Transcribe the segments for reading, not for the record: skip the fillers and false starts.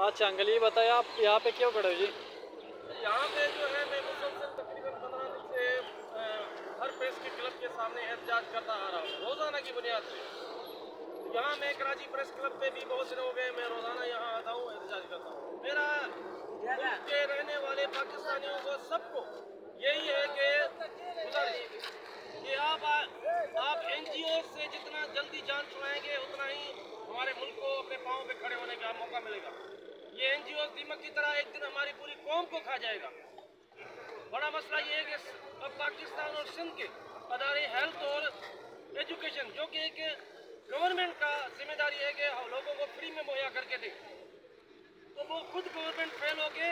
अच्छा अंकल ये बताइए आप यहाँ पे क्यों खड़े हो जी? यहाँ पे जो है मैं मुसलसल तकरीबन 15 दिन से हर प्रेस के क्लब के सामने एहतजाज करता आ रहा हूँ रोज़ाना की बुनियाद पे। यहाँ मैं कराची प्रेस क्लब पे भी बहुत दिन हो गए, मैं रोज़ाना यहाँ आता हूँ, एहतजाज करता हूँ। मेरा मुल्क के रहने वाले पाकिस्तानियों को सबको यही है कि गुजारिश कि आप NGO से जितना जल्दी जान छुड़ाएंगे उतना ही हमारे मुल्क को अपने पाँव पे खड़े होने का मौका मिलेगा। ये NGO दीमक की तरह एक दिन हमारी पूरी कौम को खा जाएगा। बड़ा मसला ये है कि अब पाकिस्तान और सिंध के अदारे हेल्थ और एजुकेशन जो कि एक गवर्नमेंट का जिम्मेदारी है कि लोगों को फ्री में मुहैया करके दे, तो वो खुद गवर्नमेंट फेल होके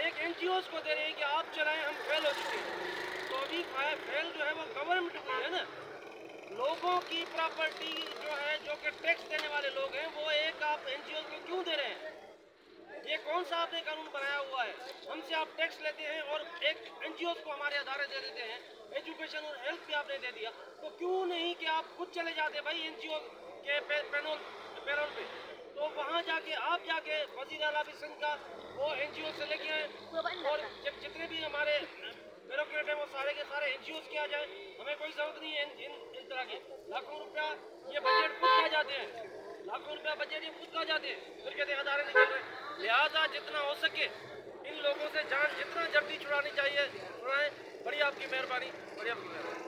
एक NGOs को दे रहे हैं कि आप चलाएं, हम फेल हो चुके हैं। तो अभी फेल जो है वो गवर्नमेंट हुई है ना। लोगों की प्रॉपर्टी जो है, जो कि टैक्स देने वाले लोग हैं, वो एक आप NGOs को क्यों दे रहे हैं? ये कौन सा आपने कानून बनाया हुआ है? हमसे आप टैक्स लेते हैं और एक NGOs को हमारे अदारे दे देते हैं, एजुकेशन और हेल्थ भी आपने दे दिया, तो क्यों नहीं कि आप खुद चले जाते भाई NGO के पैरोल पे, तो वहाँ जाके आप जाके वज़ीर आला भी सिंध का वो NGO से लेके आए और जितने भी हमारे ब्यूरोक्रेट हैं वो सारे के सारे NGOs के आ जाए। हमें कोई जरूरत नहीं है इन तरह की लाखों रुपया ये बजट खुद खा जाते हैं, लाखों रुपया बजट ये खुद खा जाते हैं, फिर कहते हैं अदारे नहीं चल रहे। लिहाजा जितना हो सके इन लोगों से जान जितना जल्दी छुड़ानी चाहिए छुड़ाएं। बड़ी आपकी मेहरबानी, बड़ी आपकी मेहरबानी।